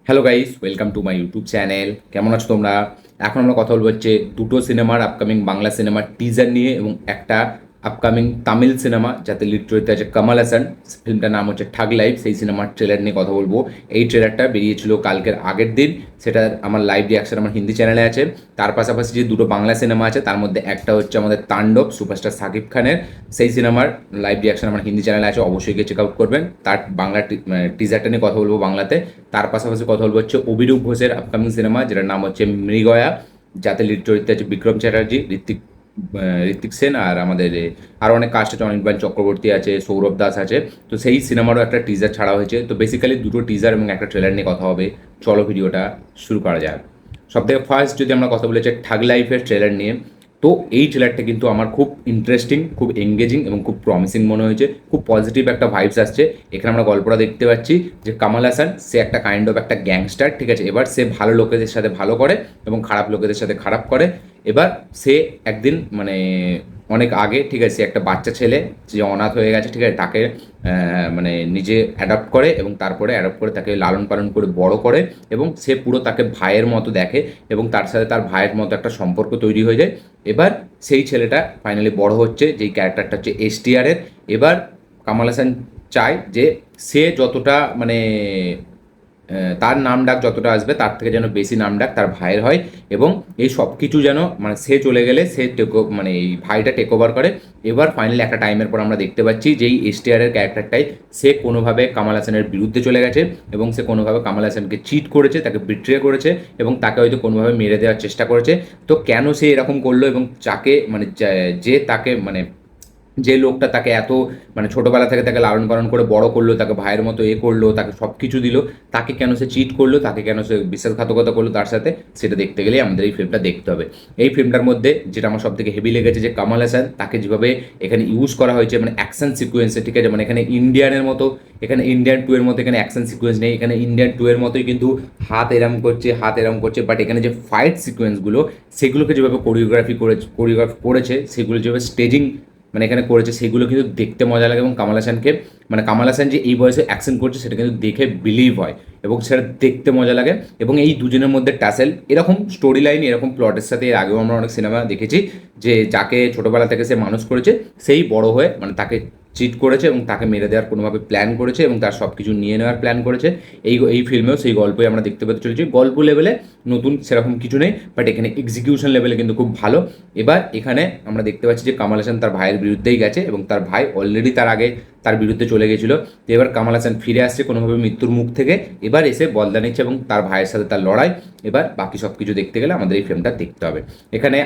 Hello guys, welcome to my YouTube channel. কেমন আছো তোমরা? এখন আমরা কথা বলবো হচ্ছে দুটো সিনেমার আপকামিং বাংলা সিনেমার টিজার নিয়ে এবং একটা আপকামিং তামিল সিনেমা যাতে লিড চরিত্রে আছে কামাল হাসান। ফিল্মটার নাম হচ্ছে ঠাগ লাইফ। সেই সিনেমার ট্রেলার নিয়ে কথা বলবো। এই ট্রেলারটা বেরিয়েছিল কালকের আগের দিন। সেটা আমার লাইভ রিয়াকশন আমার হিন্দি চ্যানেলে আছে। তার পাশাপাশি যে দুটো বাংলা সিনেমা আছে তার মধ্যে একটা হচ্ছে আমাদের তাণ্ডব সুপারস্টার সাকিব খানের। সেই সিনেমার লাইভ রিয়াকশন আমার হিন্দি চ্যানেলে আছে, অবশ্যই গিয়ে চেক আউট করবেন। তার বাংলা টিজারটা নিয়ে কথা বলবো বাংলাতে। তার পাশাপাশি কথা বলবো হচ্ছে অভিরূপ ঘোষের আপকামিং সিনেমা যেটার নাম হচ্ছে মৃগয়া, যাতে লিড চরিত্রে আছে বিক্রম চ্যাটার্জি, ঋত্বিক সেন আর আমাদের আরও অনেক কাস্ট আছে, অনির্বাণ চক্রবর্তী আছে, সৌরভ দাস আছে। তো সেই সিনেমারও একটা টিজার ছাড়া হয়েছে। তো বেসিক্যালি দুটো টিজার এবং একটা ট্রেলার নিয়ে কথা হবে। চলো ভিডিওটা শুরু করা যাক। সব থেকে ফার্স্ট যদি আমরা কথা বলেছি ঠাগ লাইফের ট্রেলার নিয়ে, তো এই ট্রেলারটা কিন্তু আমার খুব ইন্টারেস্টিং, খুব এঙ্গেজিং এবং খুব প্রমিসিং মনে হয়েছে। খুব পজিটিভ একটা ভাইবস আসছে। এখানে আমরা গল্পটা দেখতে পাচ্ছি যে কামাল হাসান সে একটা কাইন্ড অফ একটা গ্যাংস্টার, ঠিক আছে। এবার সে ভালো লোকেদের সাথে ভালো করে এবং খারাপ লোকেদের সাথে খারাপ করে। এবার সে একদিন মানে অনেক আগে, ঠিক আছে, সে একটা বাচ্চা ছেলে যে অনাথ হয়ে গেছে, ঠিক আছে, তাকে মানে নিজে অ্যাডাপ্ট করে এবং তারপরে অ্যাডাপ্ট করে তাকে লালন পালন করে বড় করে এবং সে পুরো তাকে ভাইয়ের মতো দেখে এবং তার সাথে তার ভাইয়ের মতো একটা সম্পর্ক তৈরি হয়ে যায়। এবার সেই ছেলেটা ফাইনালি বড় হচ্ছে, যেই ক্যারেক্টারটা হচ্ছে এসটিআরের। এবার কামাল হাসান চায় যে সে যতটা মানে তার নাম ডাক যতটা আসবে তার থেকে যেন বেশি নাম ডাক তার ভাইয়ের হয় এবং এই সব কিছু যেন মানে সে চলে গেলে সে মানে এই ভাইটা টেক ওভার করে। এবার ফাইনালি একটা টাইমের পর আমরা দেখতে পাচ্ছি যে এই এসটিআরের ক্যারেক্টারটাই সে কোনোভাবে কামাল হাসানের বিরুদ্ধে চলে গেছে এবং সে কোনোভাবে কামাল হাসানকে চিট করেছে, তাকে বিট্রে করেছে এবং তাকে হয়তো কোনোভাবে মেরে দেওয়ার চেষ্টা করেছে। তো কেন সে এরকম করলো এবং যাকে মানে যে তাকে মানে যে লোকটা তাকে এত মানে ছোটোবেলা থেকে তাকে লালন পালন করে বড় করলো, তাকে ভাইয়ের মতো করলো, তাকে সব কিছু দিল, তাকে কেন সে চিট করলো, তাকে কেন সে বিশ্বাসঘাতকতা করলো তার সাথে, সেটা দেখতে গেলেই আমাদের এই ফিল্মটা দেখতে হবে। এই ফিল্মটার মধ্যে যেটা আমার সব থেকে হেভি লেগেছে যে কামাল হাসান তাকে যেভাবে এখানে ইউজ করা হয়েছে মানে অ্যাকশন সিকোয়েন্সে, ঠিক আছে, মানে এখানে ইন্ডিয়ানের মতো, এখানে ইন্ডিয়ান টু এর মতো এখানে অ্যাকশন সিকোয়েন্স নেই। এখানে ইন্ডিয়ান টু এর মতোই কিন্তু হাত এরম করছে, হাত এরম করছে, বাট এখানে যে ফাইট সিকোয়েন্সগুলো সেগুলোকে যেভাবে কোরিওগ্রাফি করেছে, সেগুলো যেভাবে স্টেজিং মানে এখানে করেছে, সেগুলো কিন্তু দেখতে মজা লাগে এবং কামাল হাসানকে মানে কামাল হাসান যে এই বয়সে অ্যাকশন করছে সেটা কিন্তু দেখে বিলিভ হয় এবং সেটা দেখতে মজা লাগে। এবং এই দুজনের মধ্যে টাসেল এরকম স্টোরি লাইন এরকম প্লটের সাথে এর আগেও আমরা অনেক সিনেমা দেখেছি যে যাকে ছোটোবেলা থেকে সে মানুষ করেছে সেই বড় হয়ে মানে তাকে চিট করেছে এবং তাকে মেরে দেওয়ার কোনোভাবে প্ল্যান করেছে এবং তার সব কিছু নিয়ে নেওয়ার প্ল্যান করেছে। এই ফিল্মেও সেই গল্পই আমরা দেখতে পেতে চলেছি। গল্প লেভেলে নতুন সেরকম কিছু নেই, বাট এখানে এক্সিকিউশন লেভেলে কিন্তু খুব ভালো। এবার এখানে আমরা দেখতে পাচ্ছি যে কামাল হাসান তার ভাইয়ের বিরুদ্ধেই গেছে এবং তার ভাই অলরেডি তার আগে তার বিরুদ্ধে চলে গেছিলো। তো এবার কামাল হাসান ফিরে আসছে কোনোভাবে মৃত্যুর মুখ থেকে, এবার এসে বদলা নিচ্ছে এবং তার ভাইয়ের সাথে তার লড়াই। এবার বাকি সব কিছু দেখতে গেলে আমাদের এই ফিল্মটা দেখতে হবে। এখানে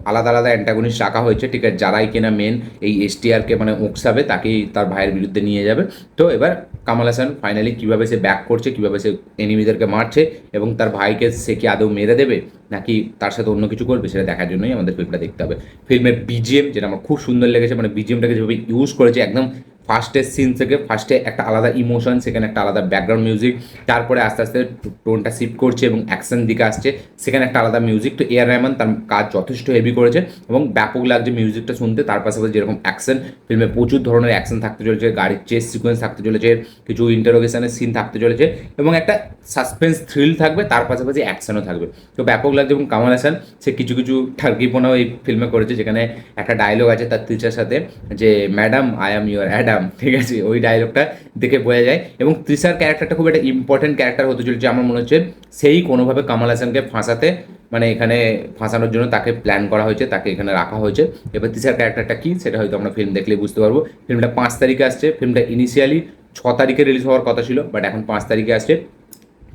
আলাদা আলাদা অ্যান্টাগনিস্ট রাখা হয়েছে, ঠিক আছে, যারাই কিনা মেন এই এসটিআরকে মানে উকসাবে তাকেই তার ভাইয়ের বিরুদ্ধে নিয়ে যাবে। তো এবার কামাল হাসান ফাইনালি কীভাবে সে ব্যাক করছে, কীভাবে সে এনিমিদেরকে মারছে এবং তার ভাইকে সে কি আদৌ মেরে দেবে নাকি তার সাথে অন্য কিছু করবে, সেটা দেখার জন্যই আমাদের ফিল্মটা দেখতে হবে। ফিল্মের বিজিএম যেটা আমার খুব সুন্দর লেগেছে, মানে বিজিএমটাকে যেভাবে ইউজ করেছে একদম ফার্স্টের সিন থেকে, ফার্স্টে একটা আলাদা ইমোশন, সেখানে একটা আলাদা ব্যাকগ্রাউন্ড মিউজিক, তারপরে আস্তে আস্তে টোনটা শিফট করছে এবং অ্যাকশন দিকে আসছে, সেখানে একটা আলাদা মিউজিক। তো এআর রহমান তার কাজ যথেষ্ট হেভি করেছে এবং ব্যাপক লাগছে মিউজিকটা শুনতে। তার পাশাপাশি যেরকম অ্যাকশন, ফিল্মে প্রচুর ধরনের অ্যাকশন থাকতে চলেছে, গাড়ির চেস সিকোয়েন্স থাকতে চলেছে, কিছু ইন্টারোগেশনের সিন থাকতে চলেছে এবং একটা সাসপেন্স থ্রিল থাকবে, তার পাশাপাশি অ্যাকশনও থাকবে। তো ব্যাপক লাগছে এবং কামাল হাসান সে কিছু কিছু ঠার্গিপনাও এই ফিল্মে করেছে, যেখানে একটা ডায়লগ আছে তার তৃষার সাথে যে madam I am your Adam, ঠিক আছে, ওই ডায়লগটা দেখে বোঝা যায়। এবং তৃষার ক্যারেক্টারটা খুব একটা ইম্পর্টেন্ট ক্যারেক্টার হতে চলেছে। আমার মনে হচ্ছে সেই কোনোভাবে কামাল হাসানকে ফাঁসাতে মানে এখানে ফাঁসানোর জন্য তাকে প্ল্যান করা হয়েছে, তাকে এখানে রাখা হয়েছে। এবার তৃষার ক্যারেক্টারটা কী সেটা হয়তো আমরা ফিল্ম দেখলেই বুঝতে পারবো। ফিল্মটা 5 তারিখে আসছে। ফিল্মটা ইনিশিয়ালি 6 তারিখে রিলিজ হওয়ার কথা ছিল, বাট এখন 5 তারিখে আসছে।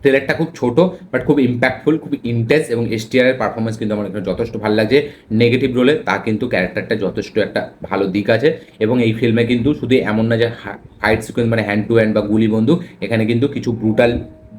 ট্রেলারটা খুব ছোট বাট খুব ইম্প্যাক্টফুল, খুব ইন্টেন্স এবং এসটিআরের পারফরমেন্স কিন্তু আমার এখানে যথেষ্ট ভালো লাগছে। নেগেটিভ রোলে তার কিন্তু ক্যারেক্টারটা যথেষ্ট একটা ভালো দিক আছে এবং এই ফিল্মে কিন্তু শুধু এমন না যে ফাইট সিকোয়েন্স মানে হ্যান্ড টু হ্যান্ড বা গুলি বন্দুক, এখানে কিন্তু কিছু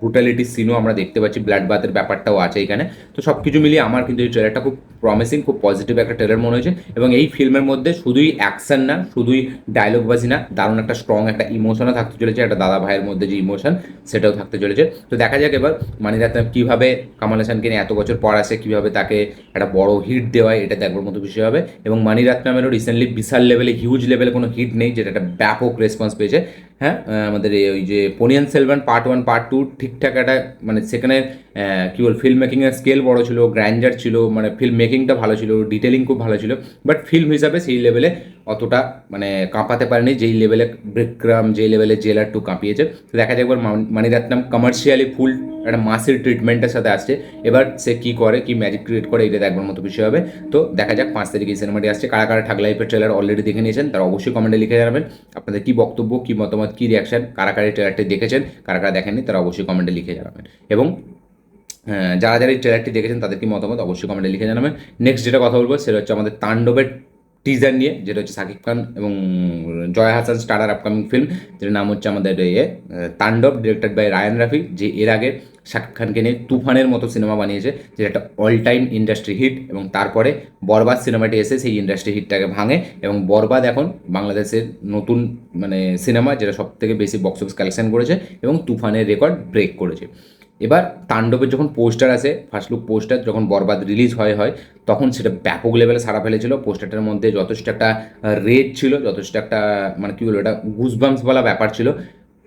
ব্রুটালিটির সিনও আমরা দেখতে পাচ্ছি, ব্লাড বাথের ব্যাপারটাও আছে এখানে। তো সব কিছু মিলিয়ে আমার কিন্তু এই ট্রেলারটা খুব প্রমিসিং, খুব পজিটিভ একটা ট্রেলার মনে হয়েছে। এবং এই ফিল্মের মধ্যে শুধুই অ্যাকশন না, শুধুই ডায়লগবাজি না, দারুণ একটা স্ট্রং একটা ইমোশনও থাকতে চলেছে, একটা দাদা ভাইয়ের মধ্যে যে ইমোশন সেটাও থাকতে চলেছে। তো দেখা যাক এবার মানিরত্নম কীভাবে কামাল হাসানকে নিয়ে এত বছর পর আসে, কীভাবে তাকে একটা বড় হিট দেওয়ায়, এটা দেখবার মতো বিষয় হবে। এবং মানিরত্নমেরও রিসেন্টলি বিশাল লেভেলে, হিউজ লেভেলে কোনো হিট নেই, যেটা একটা ব্যাপক রেসপন্স পেয়েছে। হ্যাঁ, আমাদের ওই যে পোনিয়ান সেলভান পার্ট 1 পার্ট 2 ঠিকঠাক একটা মানে সেখানে কী বল, ফিল্ম মেকিংয়ের স্কেল বড় ছিল, গ্র্যান্ডার ছিল, মানে ফিল্ম মেকিংটা ভালো ছিল, ডিটেলিং খুব ভালো ছিল। বাট ফিল্ম হিসাবে সেই লেভেলে অতটা মানে কাঁপাতে পারেনি যেই লেভেলে বিক্রম, যেই লেভেলে জেলার 2 কাঁপিয়েছে। তো দেখা যায় একবার মানিরত্নম কমার্শিয়ালি ফুল একটা মাসের ট্রিটমেন্টের সাথে আসছে। এবার সে কী করে, কী ম্যাজিক ক্রিয়েট করে, এটা দেখবার মতো বিষয় হবে। তো দেখা যাক 5 তারিখে এই সিনেমাটি আসছে। কারা কারা ঠাগ লাইফের ট্রেলার অলরেডি দেখে নিয়েছেন তারা অবশ্যই কমেন্টে লিখে জানাবেন আপনাদের কী বক্তব্য, কী মতামত, কী রিয়াকশন, কারা কারা এই ট্রেলারটি দেখেছেন, কারা কারা দেখেননি তারা অবশ্যই কমেন্টে লিখে জানাবেন। এবং যারা যারা এই ট্রেলারটি দেখেছেন তাদের কি মতামত অবশ্যই কমেন্টে লিখে জানাবেন। নেক্সট যেটা কথা বলবো সেটা হচ্ছে আমাদের তাণ্ডবের টিজার নিয়ে, যেটা হচ্ছে শাকিব খান এবং Joya Hasan starrer upcoming film, যেটার নাম হচ্ছে আমাদের তাণ্ডব, ডিরেক্টেড বাই রায়ান রাফি, যে এর আগে শাকিব খানকে নিয়ে তুফানের মতো সিনেমা বানিয়েছে, যেটা একটা অল টাইম ইন্ডাস্ট্রি হিট। এবং তারপরে বরবাদ সিনেমাটি এসে সেই ইন্ডাস্ট্রি হিটটাকে ভাঙে, এবং বরবাদ এখন বাংলাদেশের নতুন মানে সিনেমা, যেটা সব থেকে বেশি বক্স অফিস কালেকশন করেছে এবং তুফানের রেকর্ড ব্রেক করেছে। এবার তাণ্ডবের যখন পোস্টার আসে, ফার্স্ট লুক পোস্টার যখন বরবাদ রিলিজ হয় তখন সেটা ব্যাপক লেভেলে সাড়া ফেলেছিল। পোস্টারটার মধ্যে যথেষ্ট একটা রেট ছিল, যথেষ্ট একটা মানে কী বলবো, এটা গুজবাম্পস বলা ব্যাপার ছিল।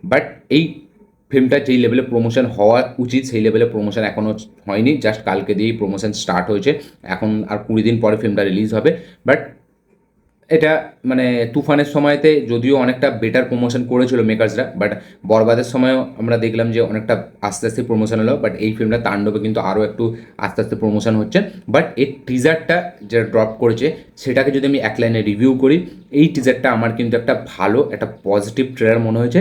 বাট এই ফিল্মটা যেই লেভেলে প্রমোশন হওয়া উচিত সেই লেভেলে প্রমোশন এখনও হয়নি, জাস্ট কালকে দিয়েই প্রমোশন স্টার্ট হয়েছে। এখন আর 20 দিন পরে ফিল্মটা রিলিজ হবে। বাট এটা মানে তুফানের সময়তে যদিও অনেকটা বেটার প্রমোশন করেছিল মেকার্সরা, বাট বরবাদের সময়ও আমরা দেখলাম যে অনেকটা আস্তে আস্তে প্রমোশন হলো। বাট এই ফিল্মটা তাণ্ডবে কিন্তু আরও একটু আস্তে আস্তে প্রমোশন হচ্ছে। বাট এই টিজারটা যেটা ড্রপ করেছে সেটাকে যদি আমি এক লাইনে রিভিউ করি, এই টিজারটা আমার কিন্তু একটা ভালো একটা পজিটিভ ট্রেলার মনে হয়েছে,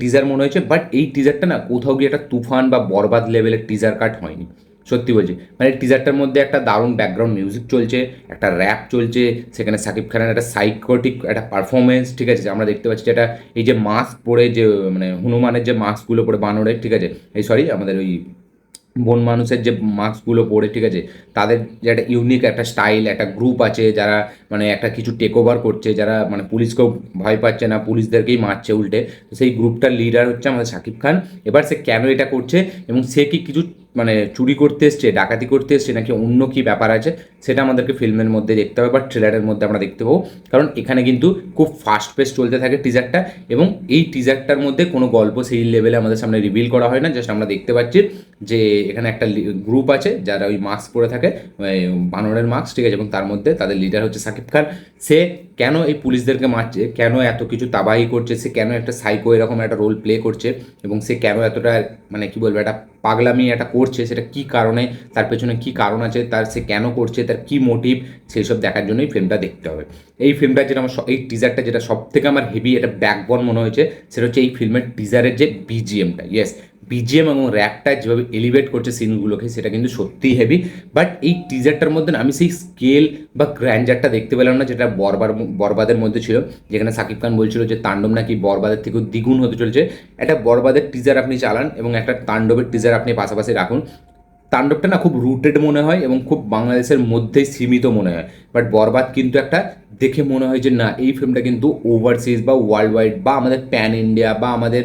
টিজার মনে হয়েছে। বাট এই টিজারটা না কোথাও গিয়ে একটা তুফান বা বরবাদ লেভেলের টিজার কাট হয়নি, সত্যি বলছি। মানে টিজারটার মধ্যে একটা দারুণ ব্যাকগ্রাউন্ড মিউজিক চলছে, একটা র্যাপ চলছে, সেখানে শাকিব খানের একটা সাইকোটিক একটা পারফরমেন্স, ঠিক আছে, আমরা দেখতে পাচ্ছি যেটা এই যে মাস্ক পরে, যে মানে হনুমানের যে মাস্কগুলো পরে বানরের, ঠিক আছে, এই সরি আমাদের ওই বন মানুষের যে মাস্কগুলো পরে, ঠিক আছে, তাদের যে একটা ইউনিক একটা স্টাইল, একটা গ্রুপ আছে যারা মানে একটা কিছু টেক ওভার করছে, যারা মানে পুলিশকেও ভয় পাচ্ছে না, পুলিশদেরকেই মারছে উল্টে। তো সেই গ্রুপটার লিডার হচ্ছে আমাদের শাকিব খান। এবার সে কেন এটা করছে এবং সে কি কিছু মানে চুরি করতে এসছে, ডাকাতি করতে এসছে, নাকি অন্য কী ব্যাপার আছে, সেটা আমাদেরকে ফিল্মের মধ্যে দেখতে হবে বা ট্রেলারের মধ্যে আমরা দেখতে পাবো। কারণ এখানে কিন্তু খুব ফাস্ট পেস চলতে থাকে টিজারটা, এবং এই টিজারটার মধ্যে কোনো গল্প সেই লেভেলে আমাদের সামনে রিভিল করা হয় না। জাস্ট আমরা দেখতে পাচ্ছি যে এখানে একটা গ্রুপ আছে যারা ওই মাস্ক পরে থাকে, বানরের মাস্ক, ঠিক আছে, এবং তার মধ্যে তাদের লিডার হচ্ছে শাকিব খান। সে কেন এই পুলিশদেরকে মারছে, কেন এত কিছু তাবাহি করছে, সে কেন একটা সাইকো এরকম একটা রোল প্লে করছে, এবং সে কেন এতটা মানে কী বলবো একটা পাগলামি একটা করছে, সেটা কী কারণে, তার পেছনে কী কারণ আছে, তার সে কেন করছে, তার কী মোটিভ, সেই সব দেখার জন্যই ফিল্মটা দেখতে হবে। এই ফিল্মটা যেটা আমার এই টিজারটা যেটা সব থেকে আমার হেভি একটা ব্যাকবন মনে হয়েছে, সেটা হচ্ছে এই ফিল্মের টিজারের যে বিজিএমটা, ইয়েস, বিজিএম এবং র্যাপটা যেভাবে এলিভেট করছে সিনগুলোকে, সেটা কিন্তু সত্যিই হেভি। বাট এই টিজারটার মধ্যে আমি সেই স্কেল বা গ্র্যান্ডারটা দেখতে পেলাম না, যেটা বরবাদের মধ্যে ছিল, যেখানে শাকিব খান বলছিল যে তাণ্ডব নাকি বরবাদের থেকেও দ্বিগুণ হতে চলছে। একটা বরবাদের টিজার আপনি চালান এবং একটা তাণ্ডবের টিজার আপনি পাশাপাশি রাখুন, তাণ্ডবটা না খুব রুটেড মনে হয় এবং খুব বাংলাদেশের মধ্যেই সীমিত মনে হয়। বাট বরবাদ কিন্তু একটা দেখে মনে হয় যে না, এই ফিল্মটা কিন্তু ওভারসিজ বা ওয়ার্ল্ড ওয়াইড বা আমাদের প্যান ইন্ডিয়া বা আমাদের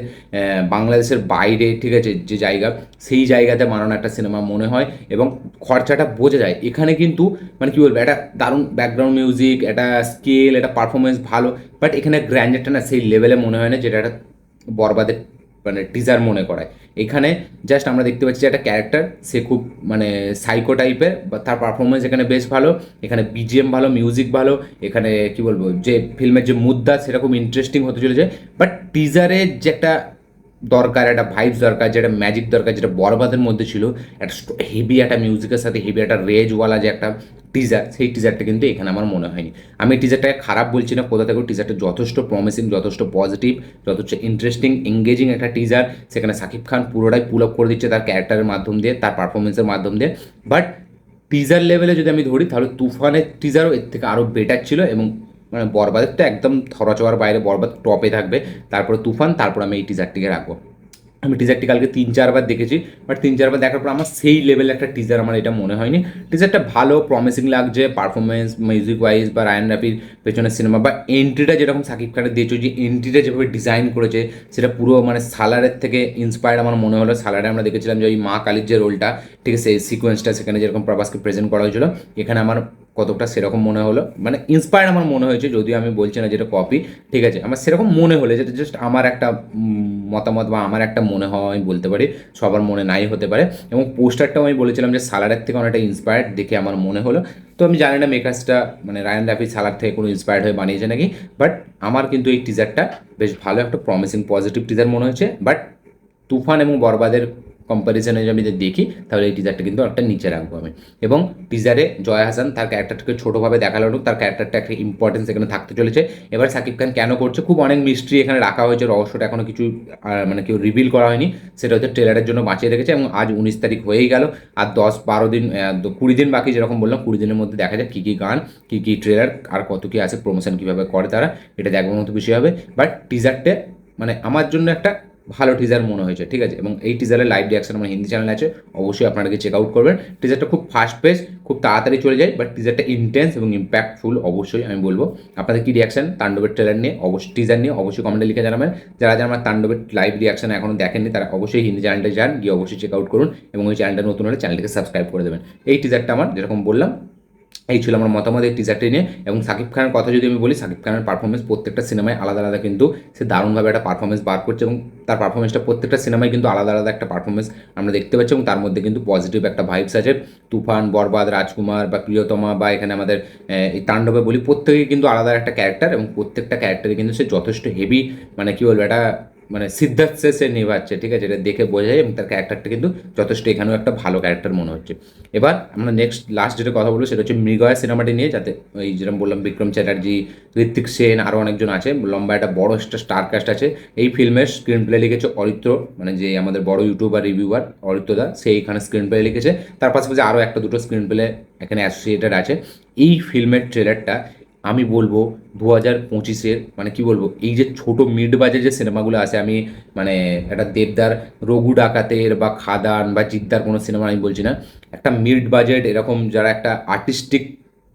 বাংলাদেশের বাইরে, ঠিক আছে, যে জায়গা সেই জায়গাতে বানানো একটা সিনেমা মনে হয়, এবং খরচাটা বোঝা যায় এখানে। কিন্তু মানে কী বলবো, একটা দারুণ ব্যাকগ্রাউন্ড মিউজিক, একটা স্কেল, একটা পারফরমেন্স ভালো, বাট এখানে গ্র্যান্ডারটা না সেই লেভেলে মনে হয় না যেটা একটা বরবাদের মানে টিজার মনে করায়। এখানে জাস্ট আমরা দেখতে পাচ্ছি যে একটা ক্যারেক্টার, সে খুব মানে সাইকো টাইপের, বা তার পারফরমেন্স এখানে বেশ ভালো, এখানে বিজিএম ভালো, মিউজিক ভালো, এখানে কি বলবো যে ফিল্মের যে মুদ্রা সেটা খুব ইন্টারেস্টিং হতে চলেছে। বাট টিজারের যে একটা দরকার, একটা ভাইবস দরকার, যেটা ম্যাজিক দরকার, যেটা বরবাদের মধ্যে ছিল, একটা হেভি একটা মিউজিকের সাথে হেভি একটা রেজওয়ালা যে একটা টিজার, সেই টিজারটা কিন্তু এখানে আমার মনে হয়নি। আমি টিজারটাকে খারাপ বলছি না কোথা থেকেও, টিজারটা যথেষ্ট প্রমিসিং, যথেষ্ট পজিটিভ, যথেষ্ট ইন্টারেস্টিং, এঙ্গেজিং একটা টিজার। সেখানে শাকিব খান পুরোটাই পুল আপ করে দিচ্ছে তার ক্যারেক্টারের মাধ্যম দিয়ে, তার পারফরমেন্সের মাধ্যম দিয়ে। বাট টিজার লেভেলে যদি আমি ধরি তাহলে তুফানের টিজারও এর থেকে আরও বেটার ছিল, এবং মানে বরবাদের তো একদম ধরাছোঁয়ার বাইরে, বরবাদ টপে থাকবে, তারপরে তুফান, তারপর আমি এই টিজারটিকে রাখবো। আমি টিজারটি কালকে 3-4 বার দেখেছি, বাট 3-4 বার দেখার পর আমার সেই লেভেলের একটা টিজার আমার এটা মনে হয়নি। টিজারটা ভালো প্রমিসিং লাগছে, পারফরমেন্স মিউজিক ওয়াইজ বা রায়ান রাফির পেছনের সিনেমা বা এন্ট্রিটা যেরকম সাকিব খানের দিয়েছে, যে এন্ট্রিটা যেভাবে ডিজাইন করেছে সেটা পুরো মানে সালারের থেকে ইন্সপায়ার্ড আমার মনে হলো। সালারে আমরা দেখেছিলাম যে ওই মা কালীর যে রোলটা, ঠিক আছে, সেই সিকোয়েন্সটা সেখানে যেরকম প্রভাসকে প্রেজেন্ট করা হয়েছিল, এখানে আমার কতটা সেরকম মনে হলো, মানে ইন্সপায়ার্ড আমার মনে হয়েছে, যদিও আমি বলছি না যেটা কপি, ঠিক আছে, আমার সেরকম মনে হলে, যেটা জাস্ট আমার একটা মতামত বা আমার একটা মনে হওয়া আমি বলতে পারি, সবার মনে নাই হতে পারে। এবং পোস্টারটাও আমি বলেছিলাম যে সালারের থেকে অনেকটা ইন্সপায়ার্ড দেখে আমার মনে হলো। তো আমি জানি না মেকার্সটা মানে রায়ান রাফি সালার থেকে কোনো ইন্সপায়ার্ড হয়ে বানিয়েছে নাকি, বাট আমার কিন্তু এই টিজারটা বেশ ভালো একটা প্রমিসিং পজিটিভ টিজার মনে হয়েছে। বাট তুফান এবং বরবাদের কম্প্যারিজনে যদি আমি দেখি, তাহলে এই টিজারটা কিন্তু একটা নিচে রাখবো আমি। এবং টিজারে জয়া হাসান তার ক্যারেক্টারটাকে ছোটোভাবে দেখালো, তার ক্যারেক্টারটা একটা ইম্পর্টেন্স এখানে থাকতে চলেছে। এবার সাকিব খান কেন করছে, খুব অনেক মিস্ট্রি এখানে রাখা হয়েছে, রহস্যটা এখনো কিছু মানে কেউ রিভিল করা হয়নি, সেটা হচ্ছে ট্রেলারের জন্য বাঁচিয়ে রেখেছে। এবং আজ 19 তারিখ হয়েই গেল, আর 10-12 দিন 20 দিন বাকি, যেরকম বললাম 20 দিনের মধ্যে দেখা যায় কী কী গান, কী কী ট্রেলার, আর কত কী আছে, প্রমোশন কীভাবে করে তারা, এটা দেখবার মতো বিষয় হবে। বাট টিজারটা মানে আমার জন্য একটা ভালো টিজার মনে হয়েছে, ঠিক আছে। এবং এই টিজারের লাইভ রিয়াকশন আমার হিন্দি চ্যানেল আছে, অবশ্যই আপনারা গিয়ে চেক আউট করবেন। টিজারটা খুব ফাস্ট পেস, খুব তাড়াতাড়ি চলে যায়, বাট টিজারটা ইন্টেন্স এবং ইম্প্যাক্টফুল, অবশ্যই আমি বলবো। আপনাদের কি রিয়াকশন তাণ্ডবের ট্রেলার নিয়ে, অবশ্যই টিজার নিয়ে অবশ্যই কমেন্টে লিখে জানাবেন। যারা যারা আমার তাণ্ডবের লাইভ রিয়াকশন এখনও দেখেননি, তারা অবশ্যই হিন্দি চ্যানেলটা যান, গিয়ে অবশ্যই চেক আউট করুন, এবং ওই চ্যানেলটা নতুন হলে চ্যানেলটিকে সাবস্ক্রাইব করে দেবেন। এই টিজারটা আমার যেরকম বললাম, এই ছিল আমার মতামত এই টিজারটি নিয়ে। এবং সাকিব খানের কথা যদি আমি বলি, সাকিব খানের পারফরমেন্স প্রত্যেকটা সিনেমায় আলাদা আলাদা, কিন্তু সে দারুণভাবে একটা পারফরমেন্স বার করছে, এবং তার পারফরমেন্সটা প্রত্যেকটা সিনেমায় কিন্তু আলাদা আলাদা একটা পারফরমেন্স আমরা দেখতে পাচ্ছি, এবং তার মধ্যে কিন্তু পজিটিভ একটা ভাইবস আছে। তুফান, বরবাদ, রাজকুমার বা প্রিয়তমা, বা এখানে আমাদের এই তাণ্ডবে বলি, প্রত্যেকেই কিন্তু আলাদা একটা ক্যারেক্টার, এবং প্রত্যেকটা ক্যারেক্টারে কিন্তু সে যথেষ্ট হেভি, মানে কী বলবো, এটা মানে সিদ্ধার্থ সে নেভাচ্ছে, ঠিক আছে, এটা দেখে বোঝা যায়। এবং তার ক্যারেক্টারটা কিন্তু যথেষ্ট এখানেও একটা ভালো ক্যারেক্টার মনে হচ্ছে। এবার আমরা নেক্সট লাস্ট যেটা কথা বলবো, সেটা হচ্ছে মৃগয়া সিনেমাটি নিয়ে, যাতে ওই যেরকম বললাম বিক্রম চ্যাটার্জি, ঋত্বিক সেন, আরও অনেকজন আছে, লম্বা একটা বড় একটা স্টার কাস্ট আছে। এই ফিল্মের স্ক্রিন প্লে লিখেছে অরিত্র, মানে যে আমাদের বড় ইউটিউবার রিভিউয়ার অরিত্রদা, সে এইখানে স্ক্রিন প্লে লিখেছে। তার পাশাপাশি আরও একটা দুটো স্ক্রিন প্লে এখানে অ্যাসোসিয়েটেড আছে। এই ফিল্মের ট্রেলারটা আমি বলবো 2025-এর, মানে কি বলবো, এই যে ছোট মিড বাজেট যে সিনেমাগুলো আছে, আমি মানে একটা দেবদার, রঘু ডাকাতের বা খাদান বা জিদ্দার কোনো সিনেমা আমি বলছি না, একটা মিড বাজেট এরকম যারা একটা আর্টিস্টিক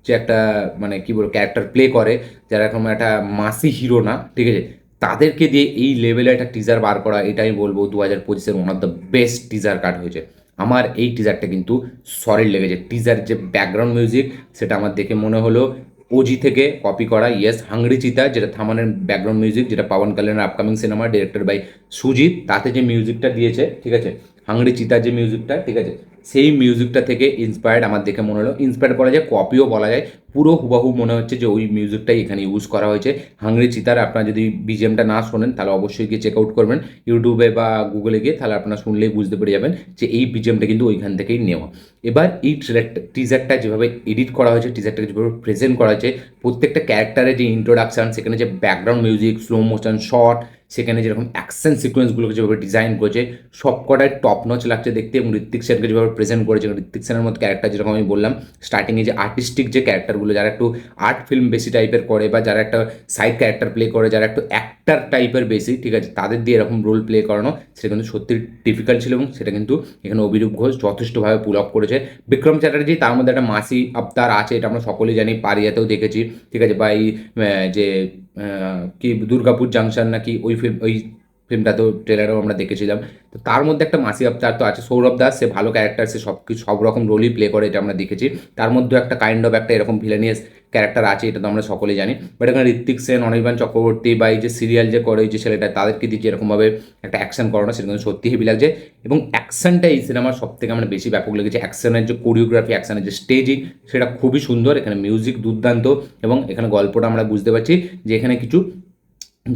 যে একটা মানে কি বলবো ক্যারেক্টার প্লে করে, যারা এরকম একটা মাসি হিরো না, ঠিক আছে, তাদেরকে দিয়ে এই লেভেলে একটা টিজার বার করা, এটা আমি বলবো 2025-এর one of the best teaser cut হয়েছে। আমার এই টিজারটা কিন্তু সলিড লেগেছে। টিজার যে ব্যাকগ্রাউন্ড মিউজিক, সেটা আমার দেখে মনে হলো ওজি থেকে কপি করা। ইয়েস, হাংরি চিতা, যেটা থামানের ব্যাকগ্রাউন্ড মিউজিক, যেটা পাওয়ান কাল্যাণের upcoming cinema, directed by Sujeeth, তাতে যে মিউজিকটা দিয়েছে, ঠিক আছে, হাংরি চিতার যে মিউজিকটা, ঠিক আছে, সেই মিউজিকটা থেকে ইন্সপায়ার্ড আমার দেখে মনে হলো। ইন্সপায়ার্ড করা যায়, কপিও বলা যায়, পুরো হুবাহু মনে হচ্ছে যে ওই মিউজিকটাই এখানে ইউজ করা হয়েছে। হাংরি চিতার আপনারা যদি বিজিএমটা না শোনেন, তাহলে অবশ্যই গিয়ে চেক আউট করবেন ইউটিউবে বা গুগলে গিয়ে, তাহলে আপনারা শুনলেই বুঝতে পেরে যাবেন যে এই বিজিএমটা কিন্তু ওইখান থেকেই নেওয়া। এবার এই টিজারটা যেভাবে এডিট করা হয়েছে, টিজারটাকে যেভাবে প্রেজেন্ট করা হয়েছে, প্রত্যেকটা ক্যারেক্টারের যে ইন্ট্রোডাকশান, সেখানে যে background music, slow motion shot, সেখানে যেরকম অ্যাকশন সিকোয়েন্সগুলোকে যেভাবে ডিজাইন করেছে, সবকটাই টপ নচ লাগছে দেখতে। এবং ঋত্বিক সেনকে যেভাবে প্রেজেন্ট করেছে, ঋত্বিক সেনের মতো ক্যারেক্টার, যেরকম আমি বললাম স্টার্টিংয়ে, যে আর্টিস্টিক যে ক্যারেক্টারগুলো, যারা একটু আর্ট ফিল্ম বেশি টাইপের করে, বা যারা একটা সাইড ক্যারেক্টার প্লে করে, যারা একটু অ্যাক্টার টাইপের বেশি, ঠিক আছে, তাদের দিয়ে এরকম রোল প্লে করানো, সেটা কিন্তু সত্যি ডিফিকাল্ট ছিল, এবং সেটা কিন্তু এখানে অভিরূপ ঘোষ যথেষ্টভাবে পুল আপ করেছে। বিক্রম চ্যাটার্জি, তার মধ্যে একটা মাসি আবতার আছে, এটা আমরা সকলেই জানি, পারিয়াতেও দেখেছি, ঠিক আছে, বা এই যে কি দুর্গাপুর জাংশন নাকি ওই ফিল্ম, ওই ফিল্মটা তো ট্রেলারেও আমরা দেখেছিলাম। তো তার মধ্যে একটা মাসি আবতার তো আছে। সৌরভ দাস, সে ভালো ক্যারেক্টার, সে সব কিছু সব রকম রোলই প্লে করে, এটা আমরা দেখেছি। তার মধ্যে একটা কাইন্ড অফ একটা এরকম ভিলেনিয়াস ক্যারেক্টার আছে, এটা তো আমরা সকলেই জানি। বাট এখানে ঋত্বিক সেন, অনির্বাণ চক্রবর্তী, বা এই যে সিরিয়াল যে করে ওই যে ছেলেটা, তাদেরকে দিচ্ছে এরকমভাবে একটা অ্যাকশন করানো, সেটা কিন্তু সত্যি হেভি লাগছে। এবং অ্যাকশনটা এই সিনেমার সব থেকে আমার বেশি ব্যাপক লেগেছে। অ্যাকশনের যে কোরিওগ্রাফি, অ্যাকশনের যে স্টেজিং, সেটা খুবই সুন্দর। এখানে মিউজিক দুর্দান্ত, এবং এখানে গল্পটা আমরা বুঝতে পারছি যে এখানে কিছু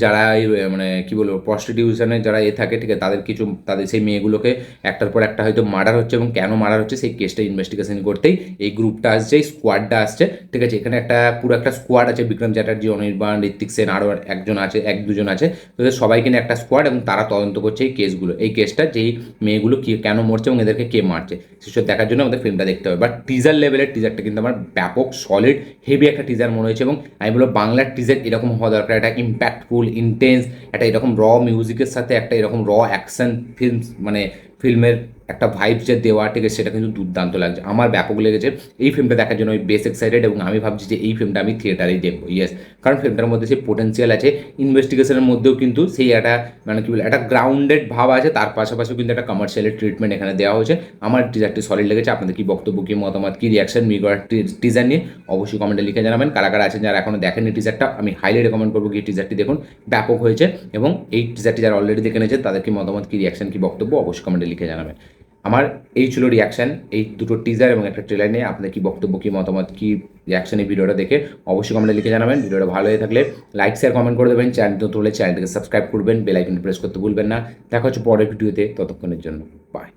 যারা এই মানে কী বলবো প্রস্টিটিউশনে যারা থাকে, ঠিক আছে, তাদের কিছু, তাদের সেই মেয়েগুলোকে একটার পর একটা হয়তো মার্ডার হচ্ছে, এবং কেন মার্ডার হচ্ছে সেই কেসটা ইনভেস্টিগেশন করতেই এই গ্রুপটা আসছে, এই স্কোয়াডটা আসছে, ঠিক আছে। এখানে একটা পুরো একটা স্কোয়াড আছে, বিক্রম চ্যাটার্জি, অনির্বাণ, ঋত্বিক সেন, আরও একজন আছে, এক দুজন আছে, তো সবাইকে নিয়ে একটা স্কোয়াড, এবং তারা তদন্ত করছে এই কেসগুলো, এই কেসটা যেই মেয়েগুলো কি কেন মরছে এবং এদেরকে কে মারছে, সেসব দেখার জন্য আমাদের ফিল্মটা দেখতে হবে। বাট টিজার লেভেলের টিজারটা কিন্তু আমার ব্যাপক সলিড হেভি একটা টিজার মনে হয়েছে। এবং আমি বলবো বাংলার টিজার এরকম হওয়া দরকার, একটা ইম্প্যাক্টফুল পাওয়ারফুল ইন্টেন্স একটা এরকম র মিউজিকের সাথে একটা এরকম র অ্যাকশন ফিল্ম মানে ফিল্মের একটা ভাইবস যে দেওয়া, ঠিক আছে, সেটা কিন্তু দুর্দান্ত লাগছে, আমার ব্যাপক লেগেছে। এই ফিল্মটা দেখার জন্য আমি বেশ এক্সাইটেড এবং আমি ভাবছি যে এই ফিল্মটা আমি থিয়েটারেই দেখবো, ইয়েস। কারণ ফিল্মটার মধ্যে সেই পোটেন্সিয়াল আছে, ইনভেস্টিগেশনের মধ্যেও কিন্তু সেই একটা মানে কী বলে একটা গ্রাউন্ডেড ভাব আছে, তার পাশাপাশিও কিন্তু একটা কমার্শিয়ালের ট্রিটমেন্ট এখানে দেওয়া হয়েছে। আমার টিজারটি সলিড লেগেছে। আপনাদের কি বক্তব্য, কি মতামত, কি রিয়াকশন মিগোর টিজার নিয়ে অবশ্যই কমেন্টে লিখে জানাবেন। কারা কারা আছেন যারা এখনও দেখেননি টিজারটা, আমি হাইলি রেকমেন্ড করবো কি টিজারটি দেখুন, ব্যাপক হয়েছে। এবং এই টিজারটি যারা অলরেডি দেখে নিয়েছে তাদের কি মতামত, কি রিয়াকশন, কি বক্তব্য অবশ্যই কমেন্টে লিখে জানাবেন। আমার এই ছিল রিয়াকশন এই দুটো টিজার এবং একটা ট্রেলার নিয়ে। আপনাদের কি বক্তব্য, কি মতামত, কি রিয়াকশন এই ভিডিওটা দেখে অবশ্যই কমেন্টে লিখে জানাবেন। ভিডিওটা ভালো হয়ে থাকলে লাইক শেয়ার কমেন্ট করে দেবেন, চ্যানেল নতুন হলে চ্যানেলটিকে সাবস্ক্রাইব করবেন, বেল আইকনটি প্রেস করতে ভুলবেন না। দেখা হচ্ছে পরের ভিডিওতে, ততক্ষণের জন্য বাই।